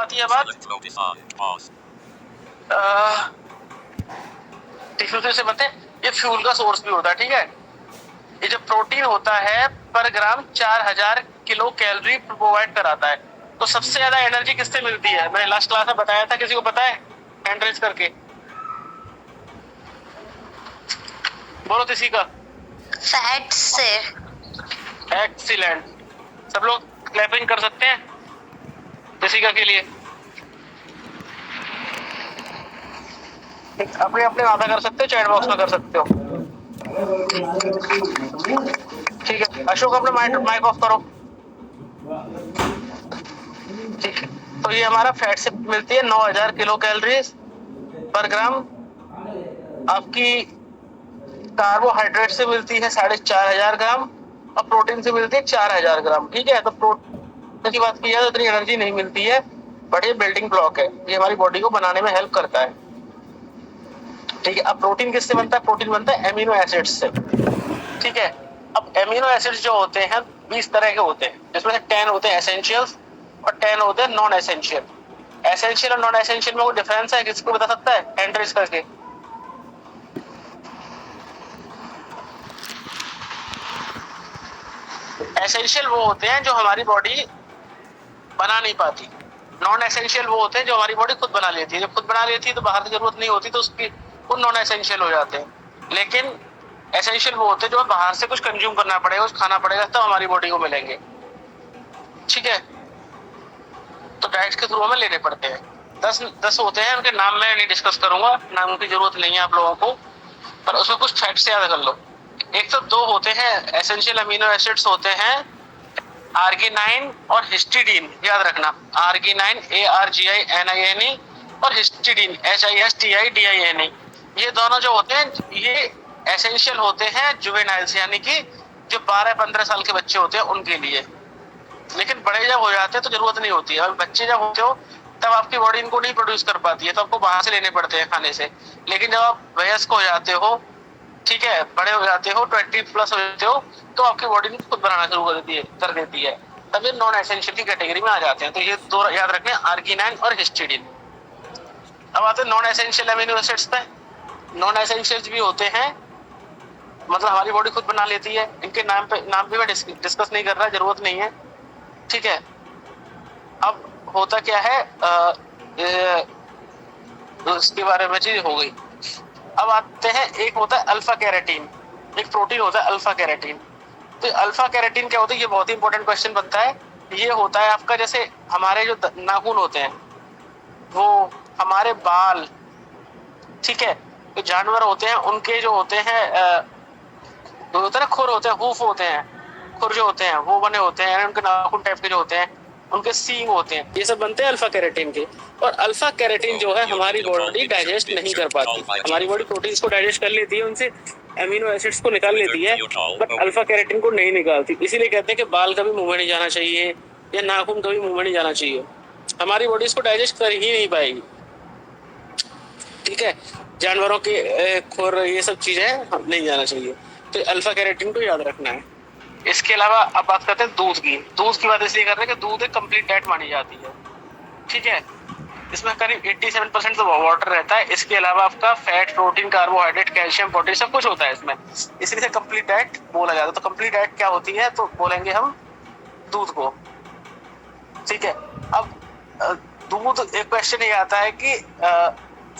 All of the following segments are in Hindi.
आती है बात डिफ्यूजन से बनते हैं। ये फ्यूल का सोर्स भी होता है, ठीक है। ये जो प्रोटीन होता है पर ग्राम 4000 किलो कैलोरी प्रोवाइड कराता है। तो सबसे ज्यादा एनर्जी किससे मिलती है? मैंने लास्ट क्लास में बताया था, किसी को पता है? हैंड रेज करके बोलो किसी का। फैट से। एक्सीलेंट, सब लोग क्लैपिंग कर सकते हैं किसी का के लिए। अपने अपने आधा कर सकते हो, चैट बॉक्स में कर सकते हो, ठीक है। अशोक अपने माइक ऑफ करो, ठीक है। तो ये हमारा फैट से मिलती है 9000 किलो कैलोरीज पर ग्राम। आपकी कार्बोहाइड्रेट से मिलती है 4500 ग्राम और प्रोटीन से मिलती है 4000 ग्राम, ठीक है। तो प्रोटीन की बात की जाए तो इतनी एनर्जी नहीं मिलती है, बट ये बिल्डिंग ब्लॉक है, ये हमारी बॉडी को बनाने में हेल्प करता है, ठीक है। अब प्रोटीन किससे बनता है? प्रोटीन बनता है एमिनो एसिड्स से, ठीक है। अब एमिनो एसिड्स जो होते हैं 20 तरह के होते हैं, जिसमें से 10 होते हैं एसेंशियल्स और 10 होते हैं नॉन एसेंशियल। एसेंशियल और नॉन एसेंशियल में कोई डिफरेंस है? किसको बता सकता है हैंड रेज करके? एसेंशियल वो होते हैं जो हमारी बॉडी बना नहीं पाती, नॉन एसेंशियल वो होते हैं जो हमारी बॉडी खुद बना लेती है। जब खुद बना लेती है तो बाहर की जरूरत नहीं होती, तो उसकी वो नॉन एसेंशियल हो जाते हैं। लेकिन एसेंशियल वो होते हैं जो बाहर से कुछ कंज्यूम करना पड़ेगा, कुछ खाना पड़ेगा तब हमारी बॉडी को मिलेंगे, ठीक है। तो डाइट के थ्रू हमें लेने पड़ते हैं। 10 होते हैं, उनके नाम मैं नहीं डिस्कस करूंगा, नाम की जरूरत नहीं है आप लोगों को, पर उसमें कुछ फैक्ट्स याद कर लो। एक तो 2 होते हैं एसेंशियल अमीनो एसिड्स होते हैं, आर्गिनाइन और हिस्टिडीन, याद रखना। आर्गिनाइन ARGININE और हिस्टिडीन HISTIDINE। ये दोनों जो होते हैं ये एसेंशियल होते हैं जुवेनाइल्स, यानी कि जो 12-15 साल के बच्चे होते हैं उनके लिए। लेकिन बड़े जब हो जाते हैं तो जरूरत नहीं होती है। अब बच्चे जब होते हो तब आपकी बॉडी इनको नहीं प्रोड्यूस कर पाती है, तो आपको बाहर से लेने पड़ते हैं खाने से। लेकिन जब आप वयस्क हो जाते हो, ठीक है, बड़े हो जाते हो, 20+ हो जाते हो, तो आपकी बॉडी खुद बनाना शुरू कर देती है, तब ये नॉन एसेंशियल की कैटेगरी में आ जाते हैं। तो ये 2 याद रखने, आर्गिनाइन और हिस्टिडीन। अब आते हैं नॉन एसेंशियल अमीनो एसिड्स पे। नॉन एसेंशियल्स भी होते हैं, मतलब हमारी बॉडी खुद बना लेती है। इनके नाम भी मैं डिस्कस नहीं कर रहा, जरूरत नहीं है, ठीक है। अब होता क्या है, उसके बारे में चीज हो गई। अब आते हैं, एक होता है अल्फा कैरेटीन, एक प्रोटीन होता है अल्फा कैरेटीन। तो अल्फा कैरेटीन क्या होता है? ये बहुत ही इंपॉर्टेंट क्वेश्चन बनता है। ये होता है आपका, जैसे हमारे जो नाखून होते हैं, वो हमारे बाल, ठीक है, जो जानवर होते हैं उनके जो होते हैं जो होता है ना, खुर होते हैं, हूफ होते हैं, खुर जो होते हैं वो बने होते हैं, उनके नाखून टाइप के जो होते हैं, उनके सींग होते हैं, ये सब बनते हैं अल्फा कैरेटीन के। और अल्फा कैरेटीन जो है हमारी बॉडी डाइजेस्ट नहीं कर पाती। हमारी बॉडी प्रोटीन्स को डाइजेस्ट कर लेती है, उनसे एमिनो एसिड्स को निकाल लेती है, बट अल्फा कैरेटीन को नहीं निकालती। इसीलिए कहते हैं कि बाल कभी मुंह में नहीं जाना चाहिए या नाखून कभी मुंह में नहीं जाना चाहिए, हमारी बॉडी इसको डाइजेस्ट कर ही नहीं पाएगी, ठीक है। जानवरों के खुर, ये सब चीजें नहीं जाना चाहिए, तो अल्फा कैरेटीन को याद रखना है। इसके अलावा अब बात करते हैं दूध की। दूध की बात इसलिए कर रहे हैं कि दूध एक कंप्लीट डाइट मानी जाती है, ठीक है। इसमें करीब 87% तो वाटर रहता है। इसके अलावा आपका fat, protein, carbohydrate, calcium, protein सब कुछ होता है इसमें, इसलिए से कंप्लीट डाइट बोला जाता है। तो कंप्लीट डाइट क्या होती है? तो बोलेंगे हम दूध को, ठीक है। अब दूध, एक क्वेश्चन ये आता है कि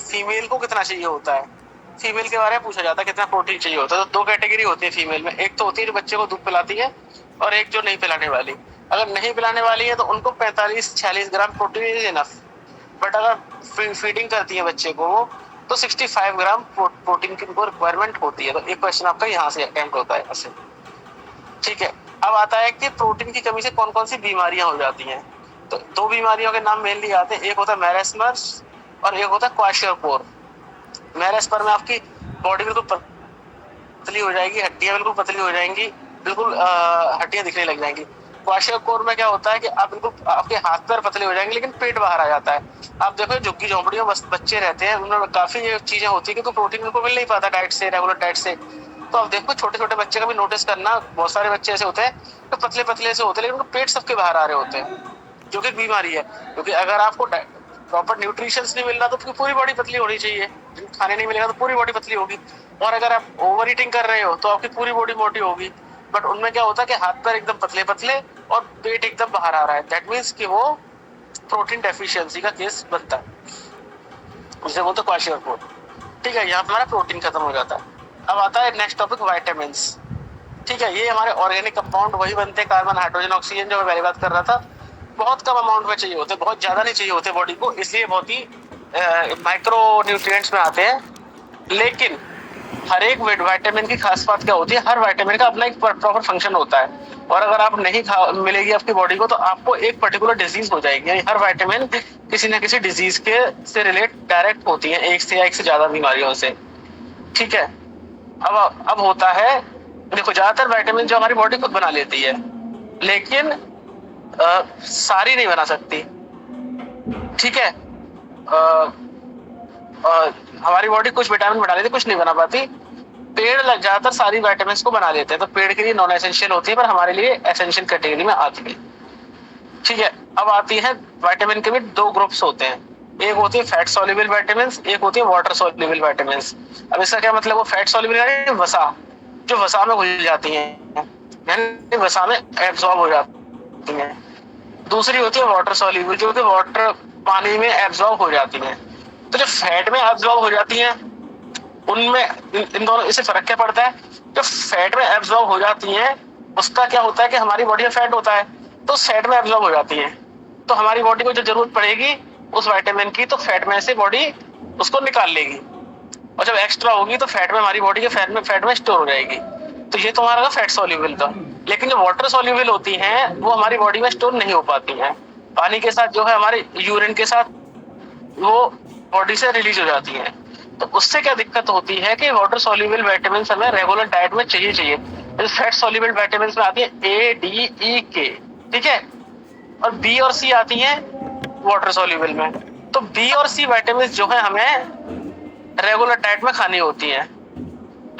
फीमेल को कितना चाहिए होता है, फीमेल के बारे में पूछा जाता है कितना प्रोटीन चाहिए होता है। तो 2 कैटेगरी होती है फीमेल में, एक तो होती है जो बच्चे को दूध पिलाती है और एक जो नहीं पिलाने वाली। अगर नहीं पिलाने वाली है तो उनको 45-46 gram protein is enough, but अगर फीडिंग करती है बच्चे को वो, तो 65 ग्राम प्रोटीन की उनको रिक्वायरमेंट होती है। तो एक क्वेश्चन आपका यहाँ से अटेम्प्ट होता है ऐसे, ठीक है। अब आता है कि प्रोटीन की कमी से कौन कौन सी बीमारियां हो जाती हैं। तो 2 बीमारियों के नाम मेनली आते हैं, एक होता है मैरेस्मर्स और एक होता है क्वाशियोकोर। मैरेस्मर में आपकी बॉडी बिल्कुल पतली हो जाएगी, हड्डियां बिल्कुल पतली हो जाएंगी, बिल्कुल हड्डियां दिखने लग जाएंगी। क्वाशियोकोर में क्या होता है कि आप बिल्कुल, आपके हाथ पैर पतले हो जाएंगे लेकिन पेट बाहर आ जाता है। आप देखो झुग्गी झोंपड़ियों में बच्चे रहते हैं, उनमें काफी चीजें होती है क्योंकि प्रोटीन उनको मिल नहीं पाता डाइट से, रेगुलर डाइट से। तो आप देखो छोटे छोटे बच्चे का भी नोटिस करना, बहुत सारे बच्चे ऐसे होते हैं तो पतले पतले से होते हैं लेकिन उनको पेट सबके बाहर आ रहे होते हैं, जो कि बीमारी है। क्योंकि अगर आपको प्रॉपर न्यूट्रिशंस नहीं मिल रहा तो आपकी पूरी बॉडी पतली होनी चाहिए, खाने नहीं मिलेगा तो पूरी बॉडी पतली होगी। और अगर आप ओवर ईटिंग कर रहे हो तो आपकी पूरी बॉडी मोटी होगी। बट उनमें क्या होता है कि हाथ पैर एकदम पतले पतले और पेट एकदम बाहर आ रहा है, दैट मीन्स कि वो प्रोटीन डेफिशिएंसी का केस बनता है, जिसे बोलते हैं क्वाशियोर। ठीक है, यहाँ हमारा प्रोटीन खत्म हो जाता है। अब आता है नेक्स्ट टॉपिक, वाइटामिन्स। ठीक है, ये हमारे ऑर्गेनिक कंपाउंड वही बनते हैं, कार्बन हाइड्रोजन ऑक्सीजन, जो मैं पहले बात कर रहा था। बहुत कम अमाउंट में चाहिए होते, बहुत ज्यादा नहीं चाहिए होते बॉडी को, इसलिए बहुत ही माइक्रो न्यूट्रिएंट्स में आते हैं। लेकिन हर एक विटामिन की खास बात क्या होती है, हर विटामिन का अपना एक प्रॉपर फंक्शन होता है। और अगर आप नहीं मिलेगी आपकी बॉडी को तो आपको एक पर्टिकुलर डिजीज हो जाएगी। यानी हर विटामिन किसी न किसी डिजीज के से रिलेट डायरेक्ट होती है, एक से या एक से ज्यादा बीमारियों से। ठीक है, अब होता है, देखो ज्यादातर विटामिन जो हमारी बॉडी खुद बना लेती है, लेकिन सारी नहीं बना सकती। ठीक है, हमारी बॉडी कुछ विटामिन बना लेती, कुछ नहीं बना पाती। पेड़ ज्यादातर सारी विटामिन को बना लेते हैं, तो पेड़ के लिए नॉन एसेंशियल होती है, पर हमारे लिए एसेंशियल कैटेगरी में आती है। ठीक है, अब आती है विटामिन के भी दो ग्रुप्स होते हैं, एक होती है फैट सॉल्युबल विटामिन, एक होती है वाटर सॉल्युबल विटामिन। अब इसका क्या मतलब, वो फैट सॉल्युबल यानी वसा, जो वसा में घुल जाती है, यानी वसा में एब्जॉर्ब हो जाती है। दूसरी होती है वाटर सॉल्युबल, जो कि वाटर पानी में एब्जॉर्ब हो जाती है। तो जो फैट में एब्जॉर्ब हो जाती है उनमें इन दोनों इससे फर्क क्या पड़ता है, जो फैट में एब्जॉर्ब हो जाती है उसका क्या होता है कि हमारी बॉडी में फैट होता है, तो फैट में एब्जॉर्ब हो जाती है, तो हमारी बॉडी को जो जरूरत पड़ेगी उस विटामिन की, तो फैट में से बॉडी उसको निकाल लेगी। और जब एक्स्ट्रा होगी तो फैट में हमारी बॉडी के फैट में स्टोर हो जाएगी। तो ये तो हमारा फैट सॉल्युबल का। लेकिन जो वाटर सॉल्युबल होती हैं वो हमारी बॉडी में स्टोर नहीं हो पाती हैं, पानी के साथ जो है हमारे यूरिन के साथ वो बॉडी से रिलीज हो जाती है। तो उससे क्या दिक्कत होती है कि वाटर सॉल्युबल विटामिन हमें रेगुलर डाइट में चाहिए। फैट सॉल्युबल विटामिन में आती है ए, डी, ई, के। ठीक है, और बी और सी आती हैं वाटर सॉल्युबल में। तो बी और सी विटामिन जो है हमें रेगुलर डाइट में खानी होती हैं।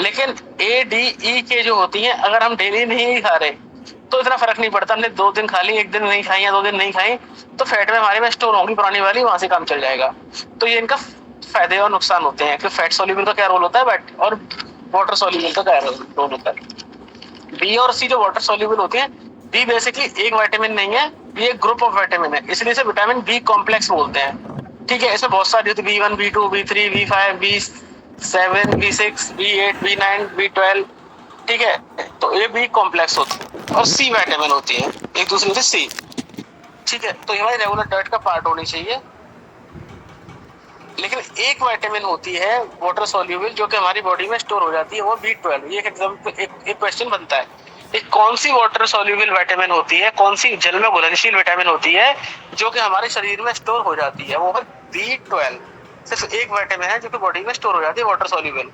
लेकिन ए, डी, ई, के जो होती हैं अगर हम डेली नहीं खा रहे तो इतना फर्क नहीं पड़ता। हमने 2 दिन खा ली, 1 दिन नहीं खाई या 2 दिन नहीं खाई, तो फैट में हमारे में स्टोर होंगी पुरानी वाली, वहां से काम चल जाएगा। तो ये इनका फायदे और नुकसान होते हैं कि फैट सॉल्युबल का क्या रोल होता है और वाटर सॉल्युबल का क्या रोल होता है। बी और सी जो वाटर सॉल्युबल होती है, बी बेसिकली एक विटामिन नहीं है, ये एक ग्रुप ऑफ विटामिन है, इसलिए इसे विटामिन बी कॉम्प्लेक्स बोलते हैं। ठीक है, इसमें बहुत सारी होती है, B1, B2, B3, B5, B7, B6, B8, B9, B12। ठीक है, तो ये बी कॉम्प्लेक्स होती है और सी विटामिन होती है, एक दूसरी होती है सी। ठीक है, तो ये हमारी रेगुलर डाइट का पार्ट होनी चाहिए। लेकिन एक विटामिन होती है वाटर सॉल्युबल जो कि हमारी बॉडी में स्टोर हो जाती है, वो B12। ये एक एग्जांपल, एक क्वेश्चन बनता है, एक कौन सी वाटर सॉल्युबल विटामिन होती है, कौन सी जल में घुलनशील विटामिन होती है जो कि हमारे शरीर में स्टोर हो जाती है, वो है B12। सिर्फ एक विटामिन है जो कि बॉडी में स्टोर हो जाती है वाटर सॉल्युबल,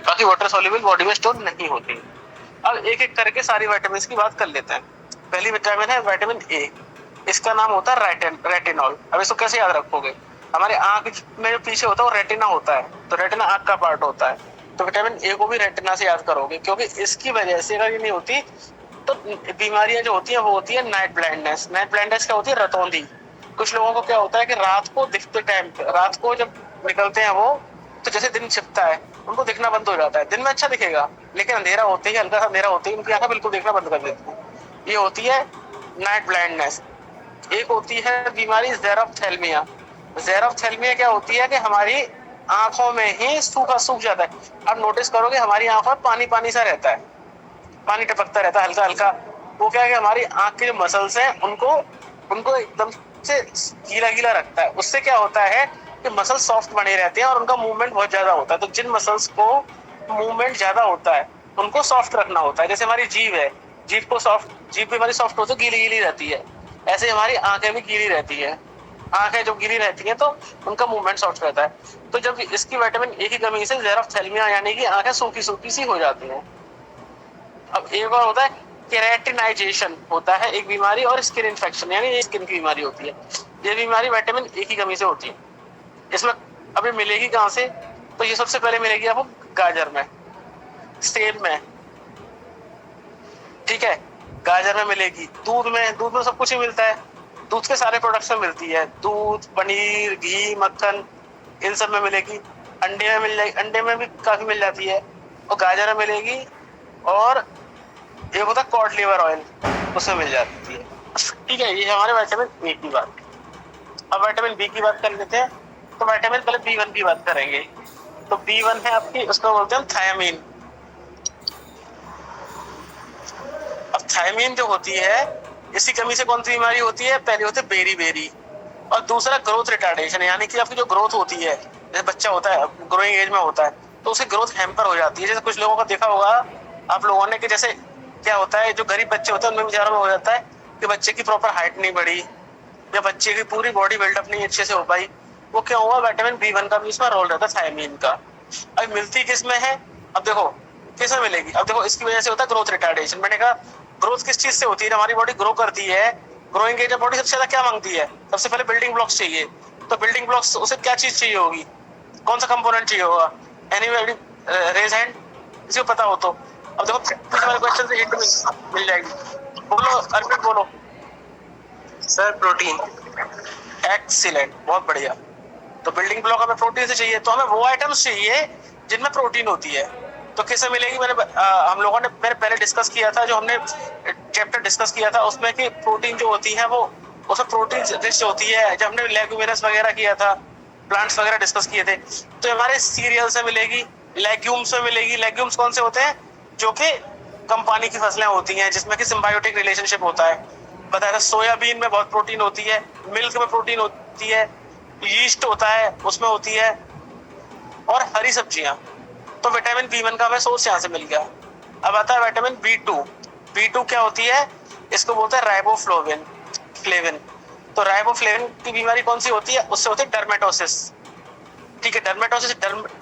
बाकी वाटर सॉल्युबल बॉडी में स्टोर नहीं होती। अब एक एक करके सारी विटामिन की बात कर लेते हैं। पहली विटामिन है विटामिन ए, इसका नाम होता है रेटिनॉल। अब इसको कैसे याद रखोगे, हमारे आंख में जो पीछे होता है वो रेटिना होता है, तो रेटिना आंख का पार्ट होता है, तो विटामिन ए को भी रेटिना से याद करोगे, क्योंकि इसकी वजह से अगर ये नहीं होती तो बीमारियां जो होती है वो होती है नाइट ब्लाइंडनेस। नाइट ब्लाइंडनेस क्या होती है, रतौंधी। कुछ लोगों को क्या होता है कि रात को दिखते टाइम, रात को जब निकलते हैं वो, तो जैसे दिन छिपता है उनको दिखना बंद हो जाता है। दिन में अच्छा दिखेगा लेकिन अंधेरा होते ही, हल्का सा अंधेरा होते ही उनकी आंखें बिल्कुल देखना बंद कर देती है, ये होती है नाइट ब्लाइंडनेस। एक होती है बीमारी ज़ेरोफ्थेल्मिया। ज़ेरोफ्थेल्मिया क्या होती है कि हमारी आंखों में ही सूखा सूख जाता है। आप नोटिस करोगे हमारी आंखों में पानी पानी सा रहता है, पानी टपकता रहता है हल्का हल्का। वो क्या है कि हमारी आंख के जो मसल्स हैं उनको एकदम से गीला गीला रखता है। उससे क्या होता है कि मसल सॉफ्ट बने रहते हैं और उनका मूवमेंट बहुत ज्यादा होता है। तो जिन मसल्स को मूवमेंट ज्यादा होता है उनको सॉफ्ट रखना होता है। जैसे हमारी जीभ है, जीभ भी हमारी सॉफ्ट होती है, गीली गीली रहती है। ऐसे हमारी आंखें भी गीली रहती है, आंखें जब गीली रहती हैं तो उनका मूवमेंट सॉफ्ट रहता है। तो जब इसकी विटामिन ए की कमी से ज़ेरोफ्थेल्मिया यानी कि आंखें सूखी सूखी सी हो जाती हैं। अब एक और होता है केराटिनाइजेशन, होता है एक बीमारी, और स्किन इन्फेक्शन यानी स्किन की बीमारी होती है। ये बीमारी विटामिन ए की कमी से होती है। इसमें अभी मिलेगी कहाँ से, तो ये सबसे पहले मिलेगी आपको गाजर में, सेब में, ठीक है, गाजर में मिलेगी, दूध में सब कुछ ही मिलता है। दूध के सारे प्रोडक्ट्स में मिलती है, दूध, पनीर, घी, मक्खन, इन सब में मिलेगी। अंडे में मिल जाएगी, अंडे में भी काफी मिल जाती है, और गाजर में मिलेगी, और एक होता है कॉड लिवर ऑयल, उसमें मिल जाती है। ठीक है, ये हमारे विटामिन ए की बात। अब विटामिन बी की बात कर लेते हैं। तो विटामिन पहले B1 की बात करेंगे। तो B1 है आपकी, उसको बोलते हैं थायमीन। अब थायमीन जो होती है, इसकी कमी से कौन सी बीमारी होती है? पहली होती है बेरी बेरी, और दूसरा ग्रोथ रिटार्डेशन, यानी कि आपकी जो ग्रोथ होती है, जैसे बच्चा होता है, ग्रोइंग एज में होता है, तो उसकी ग्रोथ हैम्पर हो जाती है। जैसे कुछ लोगों को देखा होगा आप लोगों ने कि जैसे क्या होता है, जो गरीब बच्चे होते हैं उनमें बेचारों में हो जाता है कि बच्चे की प्रॉपर हाइट नहीं बढ़ी, या बच्चे की पूरी बॉडी बिल्डअप नहीं अच्छे से हो पाई। वो क्या हुआ? विटामिन B1 का भी इसमें रोल रहता है, थायमीन का। अब मिलती किस में है? अब देखो किस में मिलेगी। अब देखो इसकी वजह से होता है ग्रोथ रिटार्डेशन। मैंने कहा ग्रोथ किस चीज से होती है? हमारी बॉडी ग्रो करती है, ग्रोइंग एज में बॉडी सबसे ज्यादा क्या मांगती है? सबसे पहले बिल्डिंग ब्लॉक्स चाहिए। तो बिल्डिंग ब्लॉक्स उसे क्या चीज चाहिए होगी? कौन सा कंपोनेंट चाहिए होगा? एनीबॉडी रेज हैंड, किसी को पता हो तो। अब देखो पीछे वाले क्वेश्चन से हिंट मिल जाएगी। बोलो अर्पित, बोलो। Sir protein. एक्सीलेंट, बहुत बढ़िया। तो बिल्डिंग ब्लॉक हमें प्रोटीन से चाहिए, तो हमें वो आइटम्स चाहिए जिनमें प्रोटीन होती है। तो किससे मिलेगी? हम लोगों ने मैंने पहले डिस्कस किया था, जो हमने चैप्टर डिस्कस किया था उसमें, कि प्रोटीन जो होती है वो उसमें प्रोटीन रिच होती है। जब हमने लेग्यूमिनस वगैरह किया था, प्लांट्स वगैरह डिस्कस किए थे, तो हमारे सीरियल से मिलेगी, लेग्यूम्स में मिलेगी। लेग्यूम्स कौन से होते हैं? जो कि कम पानी की फसलें होती हैं, जिसमें कि सिम्बायोटिक रिलेशनशिप होता है। बताया था सोयाबीन में बहुत प्रोटीन होती है, मिल्क में प्रोटीन होती है, यीस्ट होता है उसमें होती है, और हरी सब्जियां। तो विटामिन B1 का हमें सोर्स यहाँ से मिल गया। अब आता है विटामिन B2। B2 क्या होती है? इसको बोलते हैं राइबोफ्लोविन, फ्लेविन। तो राइबोफ्लेविन की बीमारी कौन सी होती है? उससे होती है डर्मेटोसिस। ठीक है, डर्मेटोसिस,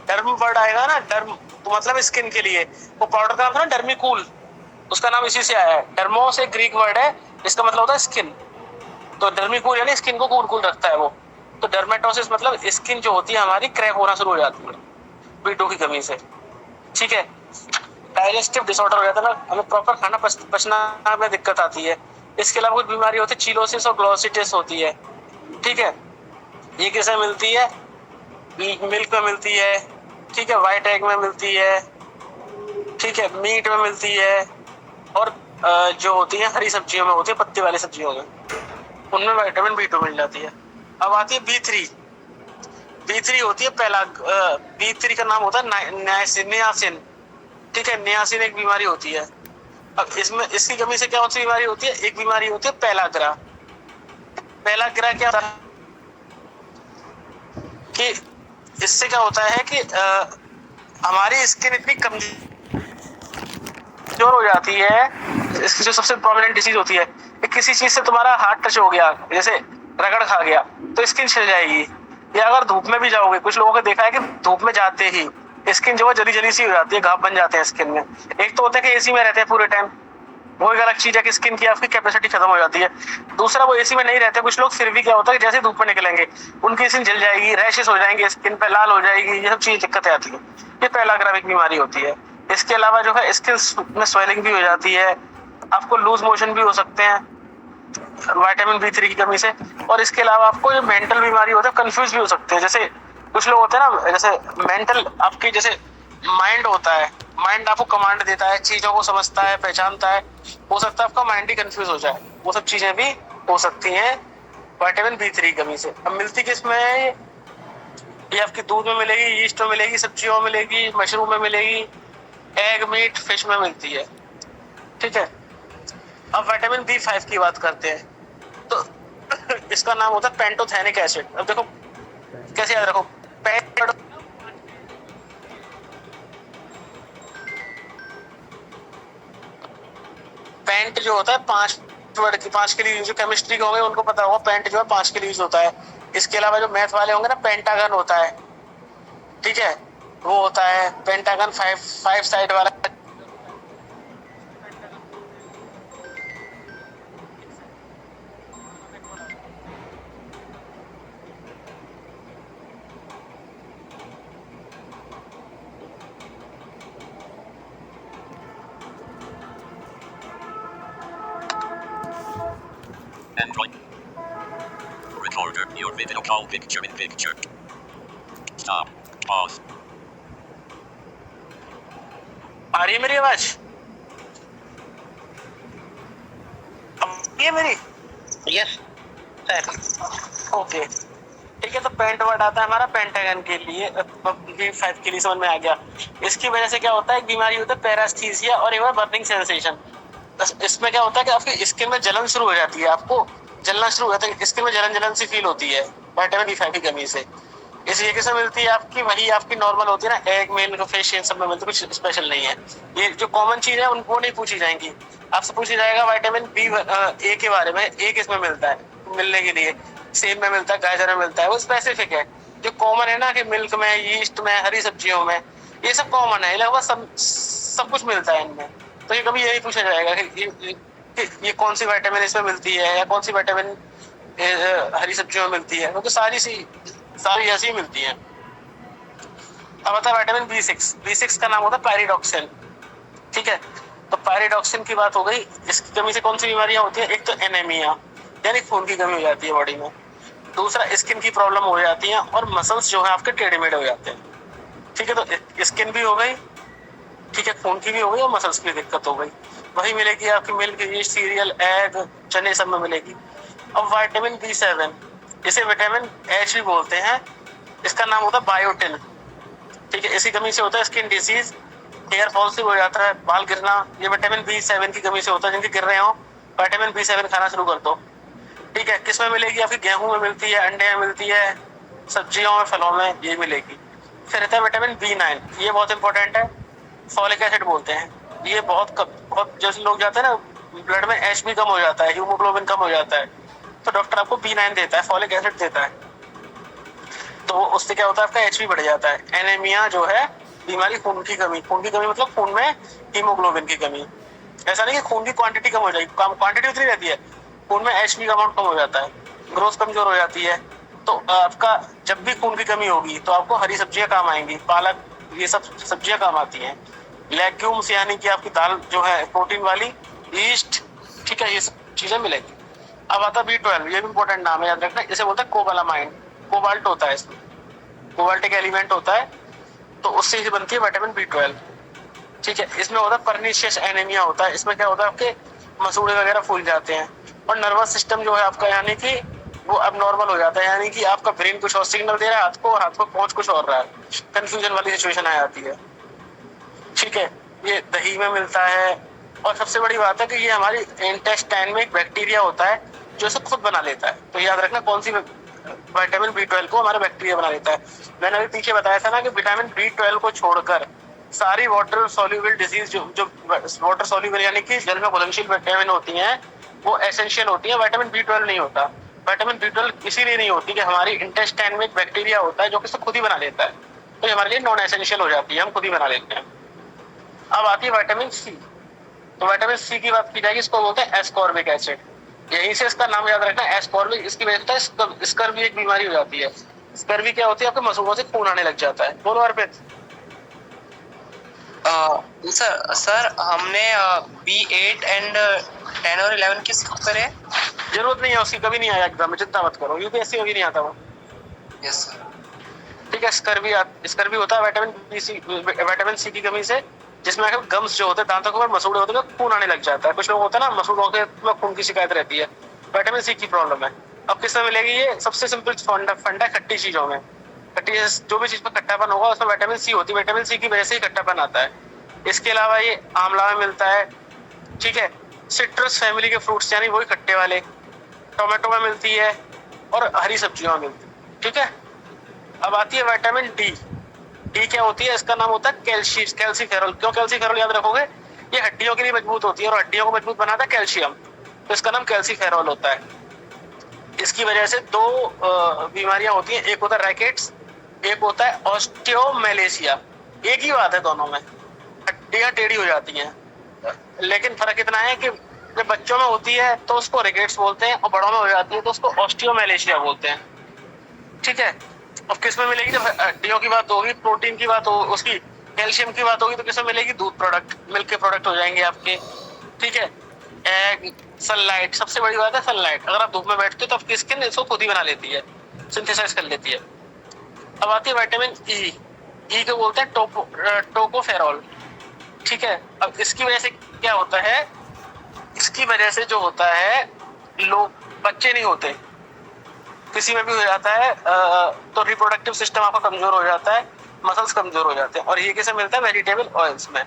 डर्म वर्ड आएगा ना, डर्म तो मतलब स्किन के लिए। वो पाउडर का नाम था ना डर्मिकूल, उसका नाम इसी से आया है। डर्मोस एक ग्रीक वर्ड है, इसका मतलब होता है स्किन। तो डर्मिकूल यानी स्किन को कूल कूल रखता है वो। तो डर्मेटोसिस मतलब स्किन जो होती है हमारी क्रैक होना शुरू हो जाती है B2 की कमी से। ठीक है, डाइजेस्टिव डिसऑर्डर हो जाता है ना, हमें प्रॉपर खाना पचना में दिक्कत आती है। इसके अलावा कुछ बीमारी होती है, चिलोसिस और ग्लोसिटिस होती है। ठीक है, ये किसे मिलती है? मिल्क में मिलती है, ठीक है, व्हाइट एग में मिलती है, ठीक है, मीट में मिलती है, और जो होती है हरी सब्जियों में होती है, पत्ती वाली सब्जियों में, उनमें विटामिन B2 मिल जाती है। अब आती है B3। B3 होती है पहला, B3 का नाम होता है नियासिन। ठीक है, नियासिन एक बीमारी होती है। अब इसमें इसकी कमी से क्या कौन सी बीमारी होती है? एक बीमारी होती है पेलाग्रा। पेलाग्रा क्या होता है कि इससे क्या होता है कि हमारी स्किन इतनी कमजोर हो जाती है। इसकी जो सबसे प्रोमिनेंट डिसीज होती है कि किसी चीज से तुम्हारा हाथ टच हो गया, जैसे रगड़ खा गया, तो स्किन छिल जाएगी। या अगर धूप में भी जाओगे, कुछ लोगों को देखा है कि धूप में जाते ही स्किन जो है जली जली सी हो जाती है, घाव बन जाते हैं स्किन में। एक तो होता है कि एसी में रहते हैं पूरे टाइम, वो एक अलग चीज है कि स्किन की आपकी कैपेसिटी खत्म हो जाती है। दूसरा, वो एसी में नहीं रहते कुछ लोग, फिर भी क्या होता है कि जैसे धूप में निकलेंगे उनकी स्किन जल जाएगी, रैशेस हो जाएंगे, स्किन पे लाल हो जाएगी, ये सब चीजें दिक्कतें आती है। ये पेलाग्रा एक बीमारी होती है। इसके अलावा जो है स्किन में स्वेलिंग भी हो जाती है, आपको लूज मोशन भी हो सकते हैं विटामिन B3 की कमी से। और इसके अलावा आपको जो मेंटल बीमारी होता है, कंफ्यूज भी हो सकते हैं। जैसे कुछ लोग होते हैं ना, जैसे मेंटल आपकी जैसे माइंड होता है, माइंड आपको कमांड देता है, चीजों को समझता है, पहचानता है। हो सकता है आपका माइंड ही कंफ्यूज हो जाए, वो सब चीजें भी हो सकती हैं विटामिन B3 की कमी से। अब मिलती किस में है? ये आपकी दूध में मिलेगी, यीस्ट में मिलेगी, सब्जियों में मिलेगी, मशरूम में मिलेगी, एग, मीट, फिश में मिलती है। ठीक है, अब विटामिन B5 की बात करते हैं। तो इसका नाम होता है पेंटोथेनिक एसिड। अब देखो कैसे याद रखो, पेंट जो होता है 5 वर्ड की, 5 के लिए, जो केमिस्ट्री के होंगे उनको पता होगा, पेंट जो है 5 के लिए यूज होता है। इसके अलावा जो मैथ वाले होंगे ना, पेंटागन होता है, ठीक है, वो होता है पेंटागन, 5 साइड वाला। Android. Your video call picture in picture. Stop. Pause. आ रही है मेरी आवाज? ये मेरी यस सर। ओके ठीक है। तो पेंट वर्ड आता है हमारा पेंटागन के लिए, B5 के लिए समझ में आ गया। इसकी वजह से क्या होता है, एक बीमारी होता है पैरास्थीसिया और एक बार बर्निंग सेंसेशन। इसमें क्या होता है कि आपकी स्किन में जलन शुरू हो जाती है, आपको जलना शुरू हो जाता है, स्किन में जलन जलन सी फील होती है विटामिन B5 की कमी से। इस ये किसमें मिलती है आपकी, वही आपकी नॉर्मल होती है ना, एग मेल को फिश इन सब में मिलती है, कुछ स्पेशल नहीं है। ये जो कॉमन चीज है उनको नहीं पूछी जाएंगी, आपसे पूछा जाएगा विटामिन A के बारे में। A किसमें मिलता है मिलने के लिए, सेब में मिलता है, गाजर में मिलता है, वो स्पेसिफिक है। जो कॉमन है ना कि मिल्क में, यीस्ट में, हरी सब्जियों में, ये सब कॉमन है, लगभग सब कुछ मिलता है इनमें। तो ये कभी यही पूछा जाएगा कि ये कौन सी विटामिन इसमें मिलती है या कौन सी विटामिन हरी सब्जियों में मिलती है, क्योंकि सारी ऐसी मिलती है। अब आता है विटामिन B6 का नाम होता है पायरिडॉक्सिन। ठीक है, तो पायरिडॉक्सिन की बात हो गई। इसकी कमी से कौन सी बीमारियां होती है, एक तो एनीमिया यानी खून की कमी हो जाती है बॉडी में, दूसरा स्किन की प्रॉब्लम हो जाती है, और मसल्स जो है आपके टेढ़े मेढ़े हो जाते हैं। ठीक है, तो स्किन भी हो गई, ठीक है, खून की भी हो गई और मसल्स की दिक्कत हो गई। वही मिलेगी आपकी मिल्क, यीस्ट, सीरियल, एग, चने सब में मिलेगी। अब विटामिन B7, इसे विटामिन H भी बोलते हैं, इसका नाम होता है बायोटिन। ठीक है, इसी कमी से होता है स्किन डिसीज, हेयर फॉल से हो जाता है, बाल गिरना, ये विटामिन B7 की कमी से होता है। जिनके गिर रहे हो विटामिन B7 खाना शुरू कर दो। ठीक है, किस में मिलेगी आपकी, गेहूं में मिलती है, अंडे में मिलती है, सब्जियों में, फलों में ये मिलेगी। फिर रहता है विटामिन B9, ये बहुत इंपॉर्टेंट है, फॉलिक एसिड बोलते हैं। ये बहुत जैसे लोग जाते हैं ना, ब्लड में H भी कम हो जाता है, हीमोग्लोबिन कम हो जाता है, तो डॉक्टर आपको B9 देता है, फॉलिक एसिड देता है, तो उससे क्या होता है आपका H भी बढ़ जाता है। एनीमिया जो है बीमारी, खून की कमी मतलब खून में हीमोग्लोबिन की कमी। ऐसा नहीं कि खून की क्वांटिटी कम हो जाएगी, क्वांटिटी उतनी रहती है, खून में H का अमाउंट कम हो जाता है, ग्रोथ कमजोर हो जाती है। तो आपका जब भी खून की कमी होगी तो आपको हरी सब्जियां काम आएंगी, पालक, ये सब सब्जियां काम आती हैं। लेग्यूम्स यानी कि आपकी दाल जो है प्रोटीन वाली, ईस्ट, ठीक है, ये सब चीजें मिलेगी। अब आता है B12, ये भी इंपॉर्टेंट नाम है, याद रखना। इसे बोलते हैं कोबालामाइन, कोबाल्ट होता है इसमें, कोबाल्ट एक एलिमेंट होता है, तो उससे ही बनती है विटामिन B12। ठीक है, इसमें होता है परनीशियस एनीमिया होता है। इसमें क्या होता है आपके मसूड़े वगैरह फूल जाते हैं, और नर्वस सिस्टम जो है आपका यानी कि वो अब नॉर्मल हो जाता है, यानी कि आपका ब्रेन कुछ और सिग्नल दे रहा है हाथ को, और हाथ को पहुंच कुछ और रहा है, कंफ्यूजन वाली सिचुएशन आ जाती है। ठीक है, ये दही में मिलता है, और सबसे बड़ी बात है कि ये हमारी इंटेस्टाइन में एक बैक्टीरिया होता है जो इसे खुद बना लेता है। तो याद रखना कौन सी विटामिन B12 को हमारा बैक्टीरिया बना लेता है। मैंने अभी पीछे बताया था ना कि विटामिन B12 को छोड़कर सारी वाटर सॉल्युबल डिजीज जो वाटर सॉल्युबल यानी कि जल में घुलनशील विटामिन होती हैं, वो एसेंशियल होती है, विटामिन B12 नहीं होता। विटामिन B12 इसीलिए नहीं होती कि हमारी इंटेस्टाइन में एक बैक्टीरिया होता है जो कि इसे खुद ही बना लेता है, तो ये हमारे लिए नॉन एसेंशियल हो जाती है, हम खुद ही बना लेते हैं। अब आती है विटामिन C। तो विटामिन C की बात की जाएगी, इसको बोलते हैं एस्कॉर्बिक एसिड, यहीं से इसका नाम याद रखना एस्कॉर्बिक। इसकी वजह से स्कर्वी एक बीमारी हो जाती है। स्कर्वी क्या होती है, आपके मसूड़ों से खून आने लग जाता है। बोलो अर्पित। सर हमने B8 एंड 10 और 11 किस पर है? जरूरत नहीं है उसकी, कभी नहीं आया एग्जाम में, चिंता मत करो, UPSC कभी नहीं आता वो। Yes sir. ठीक है, स्कर्वी होता है विटामिन C की कमी से, जिसमें गम्स जो होते हैं, दांतों के ऊपर मसूड़े होते हैं, खून आने लग जाता है। कुछ लोग होते हैं ना मसूड़ों के खून की शिकायत रहती है, विटामिन C की प्रॉब्लम है। अब किसमें मिलेगी ये, सबसे सिंपल फंडा खट्टी चीजों में। खट्टी जो भी चीज में खट्टापन होगा उसमें विटामिन C होती है, विटामिन C की वजह से ही खट्टापन आता है। इसके अलावा ये आंवला में मिलता है, ठीक है, सिट्रस फैमिली के फ्रूट्स यानी वही खट्टे वाले, टोमेटो में मिलती है, और हरी सब्जियों में मिलती है। ठीक है, अब आती है विटामिन डी क्या होती है, इसका नाम होता है कैल्सीफेरॉल। क्यों कैल्सीफेरॉल याद रखोगे, ये हड्डियों के लिए मजबूत होती है, और हड्डियों को मजबूत बनाता है कैल्शियम, तो इसका नाम कैल्सीफेरॉल होता है। इसकी वजह से दो बीमारियां होती हैं, एक होता है रैकेट्स, एक होता है ऑस्टियोमेलेशिया। एक ही बात है दोनों में, हड्डियां टेढ़ी हो जाती हैं, लेकिन फर्क इतना है कि जब बच्चों में होती है तो उसको रैकेट्स बोलते हैं, और बड़ों में हो जाती है तो उसको ऑस्टियोमेलेशिया बोलते हैं। ठीक है, अब किस में मिलेगी, जब हड्डियों की बात होगी, प्रोटीन की बात होगी, उसकी कैल्शियम की बात होगी, तो किस में मिलेगी, दूध प्रोडक्ट, मिल्क के प्रोडक्ट हो जाएंगे आपके। ठीक है, एग, सनलाइट, सबसे बड़ी बात है सनलाइट। अगर आप धूप में बैठते हो तो आपकी स्किन इसको खुद ही बना लेती है, सिंथेसाइज कर लेती है। अब आती है विटामिन ई, ई को बोलते हैं टोकोफेरॉल, ठीक है। अब इसकी वजह से क्या होता है, इसकी वजह से जो होता है लोग बच्चे नहीं होते, किसी में भी हो जाता है तो रिप्रोडक्टिव सिस्टम आपका कमजोर हो जाता है, मसल्स कमजोर हो जाते हैं। और ये कैसे मिलता है, वेजिटेबल ऑयल्स में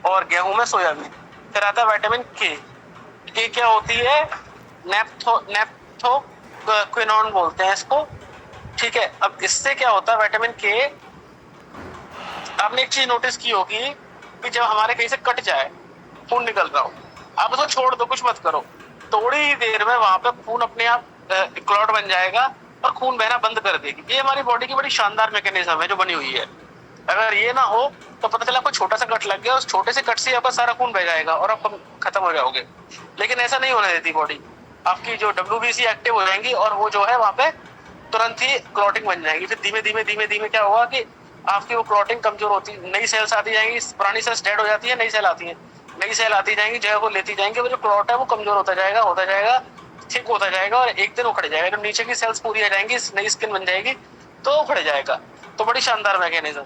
और गेहूं में, सोयाबीन। फिर आता है विटामिन के क्या होती है, नेप्थोक्विनोन बोलते हैं इसको, ठीक है। अब इससे क्या होता है विटामिन के, आपने एक चीज नोटिस की होगी कि जब हमारे कहीं से कट जाए, खून निकल रहा हो, आप उसको छोड़ दो, कुछ मत करो, थोड़ी ही देर में वहां पे खून अपने आप क्लॉट बन जाएगा और खून बहना बंद कर देगी। ये हमारी बॉडी की बड़ी शानदार मैकेनिज्म है जो बनी हुई है। अगर ये ना हो तो पता चला आपको छोटा सा कट लग गया, उस छोटे से कट से आपका सारा खून बह जाएगा और आप खत्म हो जाओगे। लेकिन ऐसा नहीं होने देती बॉडी, आपकी जो WBC एक्टिव हो जाएंगी और वो जो है वहां पे तुरंत ही क्लॉटिंग बन जाएगी। फिर धीमे धीमे धीमे धीमे क्या होगा कि आपकी वो क्लॉटिंग कमजोर होती, नई सेल्स आती जाएंगी, पुरानी सेल्स डेड हो जाती है, नई सेल आती है, नई सेल आती जाएंगी, जगह को लेती जाएंगी, वो जो क्लॉट है वो कमजोर होता जाएगा, ठीक होता जाएगा और एक दिन उखड़ जाएगा। जब नीचे की सेल्स पूरी आ जाएंगी, नई स्किन बन जाएगी तो उखड़ जाएगा। तो बड़ी शानदार मैकेनिज्म,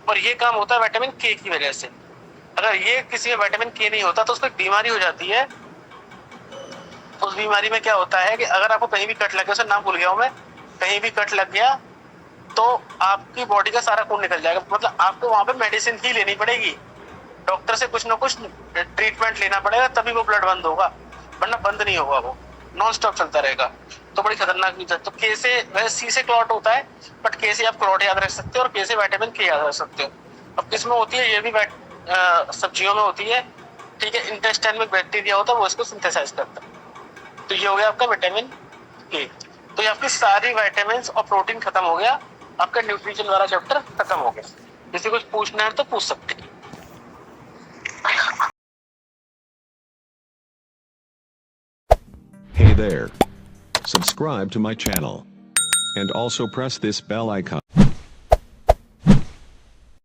और ये काम होता है विटामिन के की वजह से। अगर ये किसी में विटामिन के नहीं होता तो उसको एक बीमारी हो जाती है। उस बीमारी में क्या होता है कि अगर आपको कहीं भी कट लग गया, उसका नाम भूल गया हूं मैं, कहीं भी कट लग गया तो आपकी बॉडी का सारा खून निकल जाएगा। मतलब आपको वहां पे मेडिसिन ही लेनी पड़ेगी, डॉक्टर से कुछ ना कुछ ट्रीटमेंट लेना पड़ेगा, तभी वो ब्लड बंद होगा, वरना बंद नहीं होगा, वो नॉन स्टॉप चलता रहेगा। तो बड़ी खतरनाक चीज है। तो के से, वैसे सी से क्लॉट होता है, बट के से आप क्लॉट याद रख सकते हो और के से विटामिन के याद रख सकते हो। अब किसमें होती है, ये भी सब्जियों में होती है, ठीक है। इंटेस्टाइन में बैक्टीरिया होता है, वो इसको सिंथेसाइज करता है। तो ये हो गया आपका विटामिन के। तो ये आपकी सारी विटामिन और प्रोटीन खत्म हो गया, आपका न्यूट्रिशन वाला चैप्टर खत्म हो गया। किसी कुछ पूछना है तो पूछ सकते हैं। Hey there. Subscribe to my channel. And also press this bell icon.